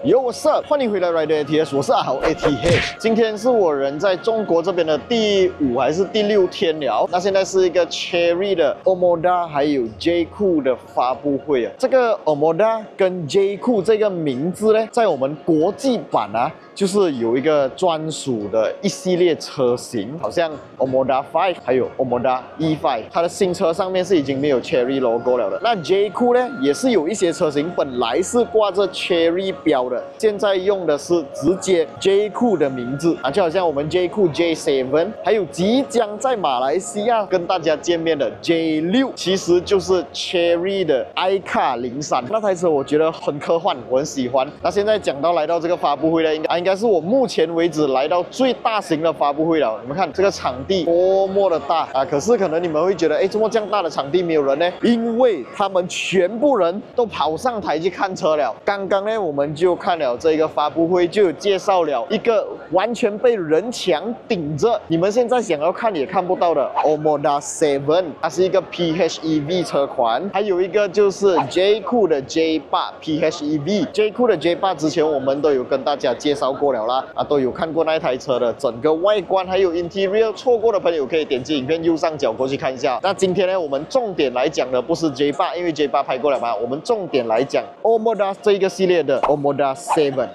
Yo，what's up？ 欢迎回来 Rider ATS， 我是阿豪 ATH。今天是我人在中国这边的第5还是第6天了。那现在是一个 Cherry 的 Omoda 还有 J.Cool 的发布会啊。这个 Omoda 跟 J.Cool 这个名字呢，在我们国际版啊，就是有一个专属的一系列车型，好像 Omoda 5还有 Omoda E5， 它的新车上面是已经没有 Cherry logo 了的。那 J.Cool 呢，也是有一些车型本来是挂着 Cherry 标的，现在用的是直接 J.Cool 的名字啊，就好像我们 J.Cool J7， 还有即将在马来西亚跟大家见面的 J6， 其实就是 Cherry 的 iCar03。那台车我觉得很科幻，我很喜欢。那现在讲到来到这个发布会呢，应该是我目前为止来到最大型的发布会了。你们看这个场地多么的大啊！可是可能你们会觉得，哎，怎么这样大的场地没有人呢？因为他们全部人都跑上台去看车了。刚刚呢，我们就看了这个发布会，就有介绍了一个完全被人墙顶着，你们现在想要看也看不到的 Omoda 7， 它是一个 PHEV 车款。还有一个就是 J.Cool 的 J8 PHEV。J.Cool 的 J8 之前我们都有跟大家介绍过了啦，都有看过那台车的整个外观还有 Interior， 错过的朋友可以点击影片右上角过去看一下。那今天呢，我们重点来讲的不是 J8， 因为 J8 拍过了嘛，我们重点来讲 Omoda 这一个系列的 Omoda 7。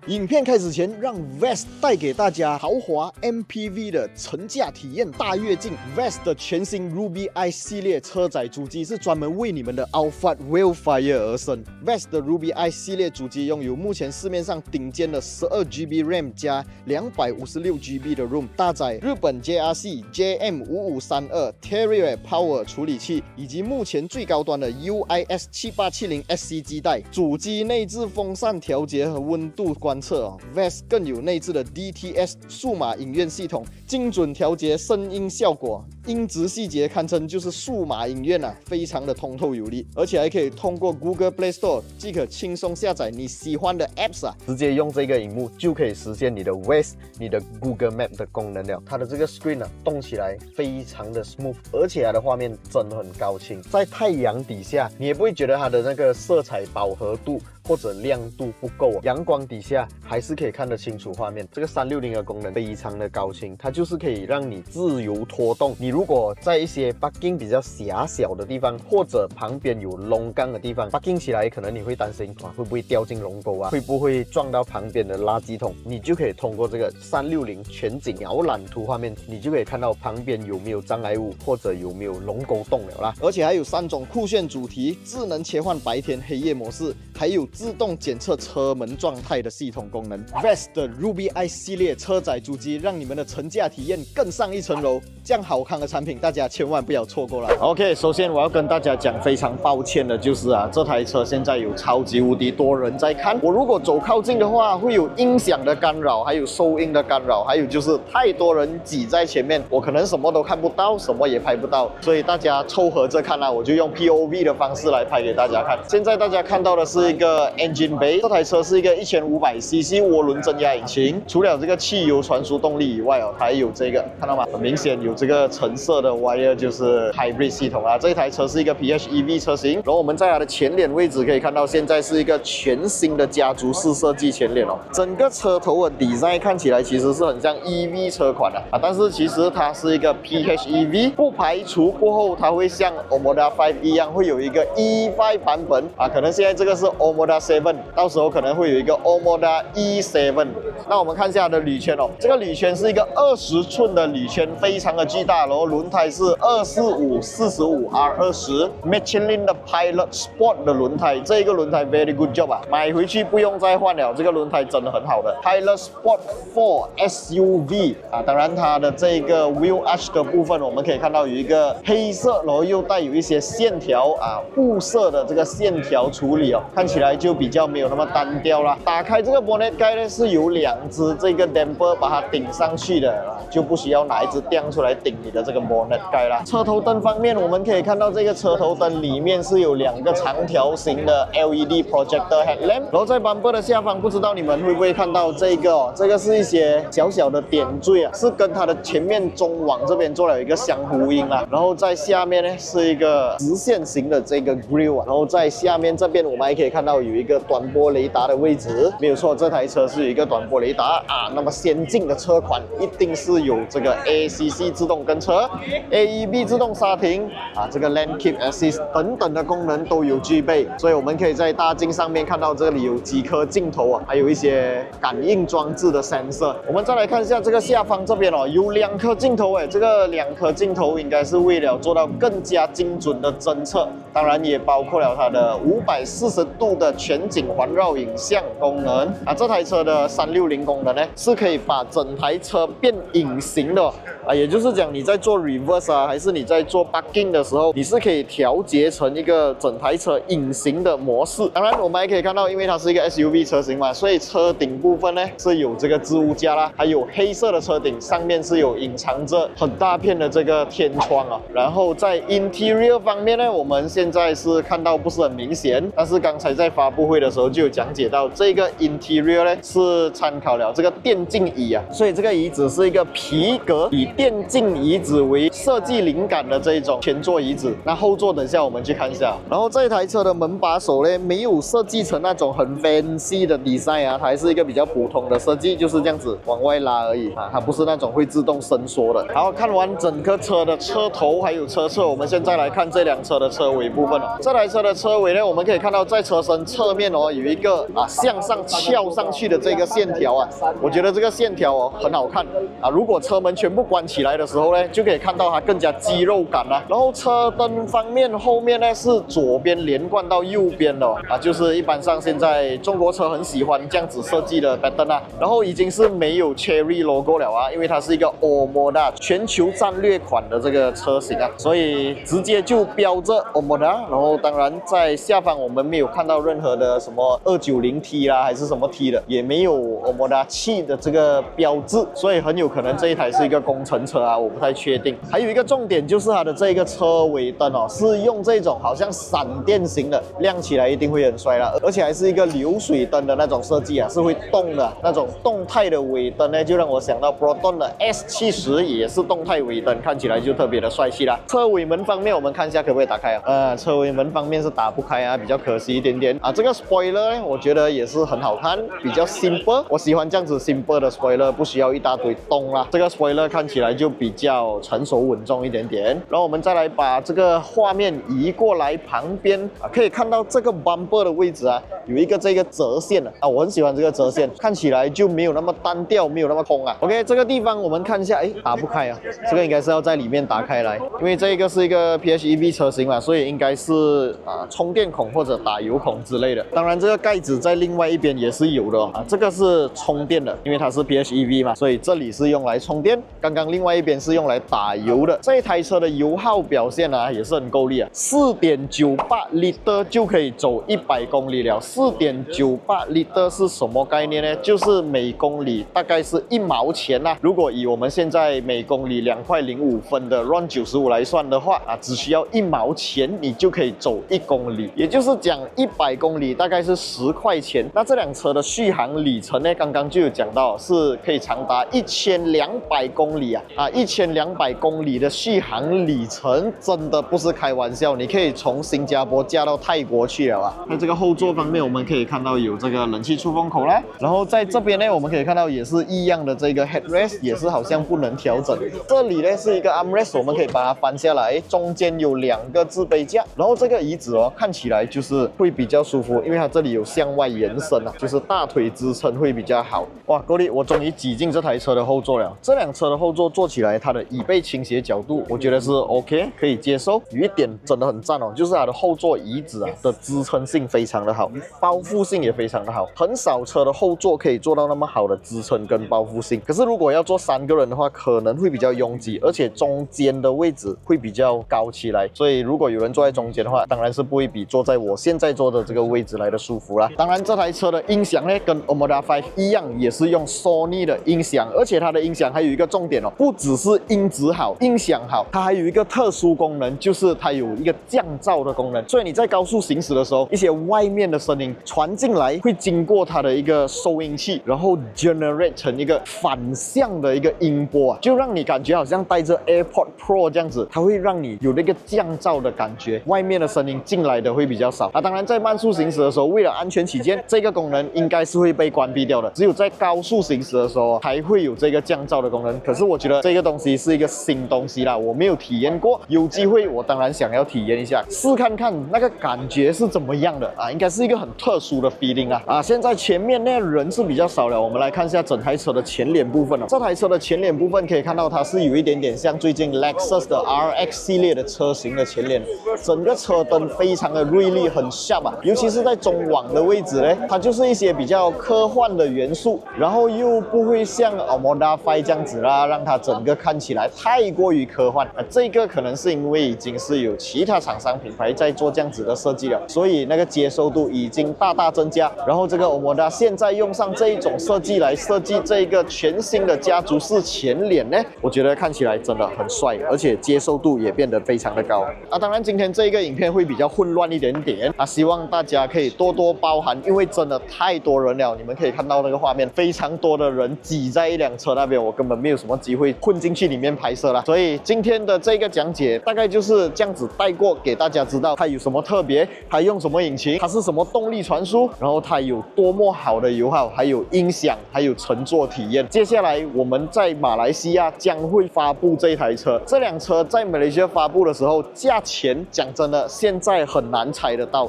影片开始前，让 VEST 带给大家豪华 MPV 的乘驾体验大跃进。VEST 的全新 Ruby I 系列车载主机是专门为你们的 Alphard Wildfire 而生。VEST 的 Ruby I 系列主机拥有目前市面上顶尖的 12GB RAM 加 256GB 的 ROM， 搭载日本 JRC JM5532 Terrier Power 处理器，以及目前最高端的 UIS 7870 SC 基带。主机内置风扇调节和温度观测VEST 更有内置的 DTS 数码影院系统，精准调节声音效果，音质细节堪称就是数码影院啊，非常的通透有力，而且还可以通过 Google Play Store 即可轻松下载你喜欢的 Apps 啊，直接用这个荧幕就可以实现你的 VEST、你的 Google Map 的功能了。它的这个 screen 啊，动起来非常的 smooth， 而且它的画面真的很高清，在太阳底下你也不会觉得它的那个色彩饱和度或者亮度不够，阳光底下还是可以看得清楚画面。这个360的功能非常的高清，它就是可以让你自由拖动。你如果在一些 parking 比较狭小的地方，或者旁边有龙岗的地方 parking 起来，可能你会担心会不会掉进龙沟啊，会不会撞到旁边的垃圾桶，你就可以通过这个360全景鸟览图画面，你就可以看到旁边有没有障碍物或者有没有龙沟洞了啦。而且还有3种酷炫主题，智能切换白天黑夜模式，还有自动检测车门状态的系统功能。VEST 的 Ruby I 系列车载主机，让你们的乘驾体验更上一层楼。这样好看的产品，大家千万不要错过了。OK， 首先我要跟大家讲，非常抱歉的就是啊，这台车现在有超级无敌多人在看。我如果走靠近的话，会有音响的干扰，还有收音的干扰，还有就是太多人挤在前面，我可能什么都看不到，什么也拍不到。所以大家凑合着看啊，我就用 POV 的方式来拍给大家看。现在大家看到的是一个 Engine Bay， 这台车是一个1500cc 涡轮增压引擎，除了这个汽油传输动力以外还有这个看到吗？很明显有这个橙色的 wire 就是 Hybrid 系统啊。这一台车是一个 PHEV 车型，然后我们在它的前脸位置可以看到，现在是一个全新的家族式设计前脸哦。整个车头的 design 看起来其实是很像 EV 车款的但是其实它是一个 PHEV， 不排除过后它会像 Omoda 5一样会有一个 E5 版本可能现在这个是 Omoda 7， 到时候可能会有一个 Omoda E7。那我们看一下它的铝圈这个铝圈是一个20寸的铝圈，非常的巨大，然后轮胎是245/45 R20 Michelin 的 Pilot Sport 的轮胎，这一个轮胎 very good job 买回去不用再换了，这个轮胎真的很好的 Pilot Sport 4 SUV 当然它的这个 Wheel Arch 的部分我们可以看到有一个黑色，然后又带有一些线条雾色的这个线条处理看起来就比较没有那么单调啦。打开这个 bonnet 盖呢，是有2只这个 damper 把它顶上去的就不需要拿一只钉出来顶你的这个 bonnet 盖啦。车头灯方面，我们可以看到这个车头灯里面是有2个长条形的 LED projector headlamp， 然后在 bumper 的下方，不知道你们会不会看到这个哦，这个是一些小小的点缀啊，是跟它的前面中网这边做了一个相呼应啦。然后在下面呢是一个直线型的这个 grill 啊，然后在下面这边我们还可以看到有一个短波雷达的位置，没有错，这台车是有一个短波雷达啊。那么先进的车款一定是有这个 ACC 自动跟车、AEB 自动刹停啊，这个 Lane Keep Assist 等等的功能都有具备，所以我们可以在大镜上面看到这里有几颗镜头啊，还有一些感应装置的 sensor。我们再来看一下这个下方这边哦，有2颗镜头哎，这个2颗镜头应该是为了做到更加精准的侦测，当然也包括了它的540度的全景环绕影像功能啊。这台车的360功能呢，是可以把整台车变隐形的啊，也就是讲你在做 reverse 啊，还是你在做 parking 的时候，你是可以调节成一个整台车隐形的模式。当然，我们还可以看到，因为它是一个 SUV 车型嘛，所以车顶部分呢是有这个置物架啦，还有黑色的车顶，上面是有隐藏着很大片的这个天窗啊。然后在 interior 方面呢，我们现在是看到不是很明显，但是刚才在发布会的时候就有讲解到，这个 interior 呢是参考了这个电竞椅啊，所以这个椅子是一个皮革以电竞椅子为设计灵感的这一种前座椅子。那后座等一下我们去看一下。然后这台车的门把手呢，没有设计成那种很 fancy 的 design 啊，它还是一个比较普通的设计，就是这样子往外拉而已啊，它不是那种会自动伸缩的。好，看完整个车的车头还有车侧，我们现在来看这辆车的车尾部分哦。这台车的车尾呢，我们可以看到在车身侧面哦，有一个向上翘上去的这个线条啊，我觉得这个线条哦很好看啊。如果车门全部关起来的时候呢，就可以看到它更加肌肉感啦。然后车灯方面，后面呢是左边连贯到右边的啊，就是一般上现在中国车很喜欢这样子设计的 pattern 啊。然后已经是没有 Cherry logo 了啊，因为它是一个 Omoda 全球战略款的这个车型啊，所以直接就标着 Omoda。然后当然在下方我们没有看到任何的什么290T 啦，还是什么 T 的，也没有 Omoda 7的这个标志，所以很有可能这一台是一个工程车啊，我不太确定。还有一个重点就是它的这个车尾灯哦，是用这种好像闪电型的，亮起来一定会很帅啦，而且还是一个流水灯的那种设计啊，是会动的那种动态的尾灯呢，就让我想到 Proton 的 S70也是动态尾灯，看起来就特别的帅气啦。车尾门方面，我们看一下可不可以打开啊？车尾门方面是打不开啊，比较可惜一点点啊。这个 spoiler 呢，我觉得也是很好看，比较 simple， 我喜欢这样子 simple 的 spoiler， 不需要一大堆洞啦。这个 spoiler 看起来就比较成熟稳重一点点。然后我们再来把这个画面移过来旁边啊，可以看到这个 bumper 的位置啊，有一个这个折线啊，我很喜欢这个折线，看起来就没有那么单调，没有那么空啊。OK， 这个地方我们看一下，打不开啊，这个应该是要在里面打开来，因为这个是一个 PHEV 车型嘛，所以应该是充电孔或者打油孔之类的。当然这个盖子在另外一边也是有的啊，这个是充电的，因为它是 PHEV 嘛，所以这里是用来充电，刚刚另外一边是用来打油的。这一台车的油耗表现啊也是很够力啊，4.98 liter 就可以走100公里了。4.98 liter 是什么概念呢？就是每公里大概是1毛钱啦。如果以我们现在每公里2块05分的 RON 95来算的话啊，只需要1毛钱你就可以走1公里，也就是讲100公里大概是10块钱。那这辆车的续航里程呢，刚刚就有讲到是可以长达1200公里啊，1200公里的续航里程真的不是开玩笑，你可以从新加坡驾到泰国去了啊。那这个后座方面我们可以看到有这个冷气出风口啦，然后在这边呢我们可以看到也是一样的这个 headrest 也是好像不能调整，这里呢是一个 armrest， 我们可以把它翻下来，中间有2个置杯架，然后这个椅子哦看起来就是会比较舒服，因为它这里有向外延伸啊，就是大腿支撑会比较好。哇，够力！我终于挤进这台车的后座了。这辆车的后座坐起来，它的椅背倾斜角度我觉得是 OK， 可以接受。有一点真的很赞哦，就是它的后座椅子啊的支撑性非常的好，包覆性也非常的好，很少车的后座可以做到那么好的支撑跟包覆性。可是如果要坐3个人的话，可能会比较拥挤，而且中间的位置会比较高起来，所以如果有人坐在中间的话，当然是不会比坐在我现在坐的这个位置来的舒服啦。当然这台车的音响呢，跟 Omoda 5一样，也是用 Sony 的音响，而且它的音响还有一个重点哦，不只是音质质好，音响好。它还有一个特殊功能，就是它有一个降噪的功能，所以你在高速行驶的时候，一些外面的声音传进来，会经过它的一个收音器，然后 generate 成一个反向的一个音波啊，就让你感觉好像带着 AirPod Pro 这样子，它会让你有那个降噪的感觉，外面的声音进来的会比较少啊。当然，在慢速行驶的时候，为了安全起见，这个功能应该是会被关闭掉的，只有在高速行驶的时候才会有这个降噪的功能。可是我觉得这个东西是一个新东西啦，我没有体验过，有机会我当然想要体验一下，试看看那个感觉是怎么样的啊，应该是一个很特殊的 feeling 啊。现在前面那人是比较少了，我们来看一下整台车的前脸部分哦。这台车的前脸部分可以看到它是有一点点像最近 Lexus 的 RX 系列的车型的前脸，整个车灯非常的锐利，很 sharp 啊，尤其是在中网的位置呢，它就是一些比较科幻的元素，然后又不会像 Omoda 5这样子啦，让它整个看起来太过于科幻。这个可能是因为已经是有其他厂商品牌在做这样子的设计了，所以那个接受度已经大大增加。然后这个 Omoda 现在用上这一种设计来设计这一个全新的家族式前脸呢，我觉得看起来真的很帅，而且接受度也变得非常的高啊。当然今天这一个影片会比较混乱一点点啊，希望大家可以多多包涵，因为真的太多人了，你们可以看到那个画面，非常多的人挤在一辆车那边，我根本没有什么机会混进去里面拍摄啦。所以今天的这个讲解大概就是这样子带过，给大家知道它有什么特别，它用什么引擎，它是什么动力传输，然后它有多么好的油耗，还有音响，还有乘坐体验。接下来我们在马来西亚将会发布这台车，这辆车在马来西亚发布的时候，价钱讲真的现在很难猜得到，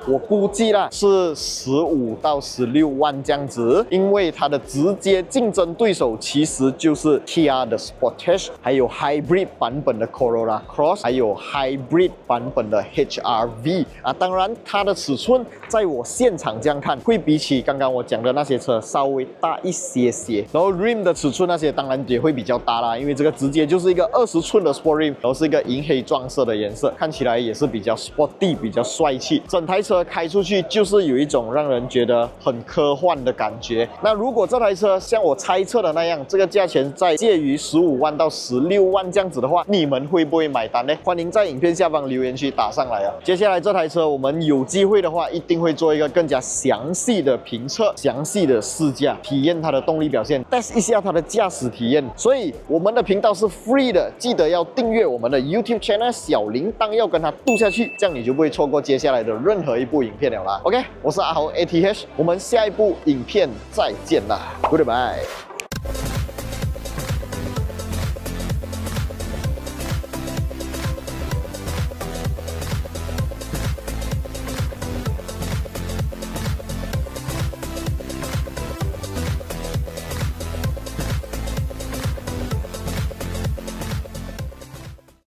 我估计啦是15到16万这样子，因为它的直接竞争对手其实就是 Kia 的 Sportage， 还有 Hybrid 版本的 Corolla Cross， 还有 Hybrid 版本的 HR-V 啊。当然它的尺寸在我现场这样看，会比起刚刚我讲的那些车稍微大一些些，然后 Rim 的尺寸那些当然也会比较大啦，因为这个直接就是一个20寸的 Sport Rim， 然后是一个银黑撞色的颜色，看起来也是比较 sporty， 比较帅气。整台车开出去就是有一种让人觉得很科幻的感觉。那如果这台车像我猜测的那样，这个价钱在介于15万到16万这样子的话，你们会不会买单呢？欢迎在影片下方留言区打上来啊！接下来这台车我们有机会的话，一定会做一个更加详细的评测、详细的试驾，体验它的动力表现 ，test 一下它的驾驶体验。所以我们的频道是 free 的，记得要订阅我们的 YouTube channel， 小铃铛要跟它嘟下去，这样你就不会错过接下来的任何一部影片了啦。OK， 我是阿豪 ATH， 我们下一部影片再见啦 ，Goodbye。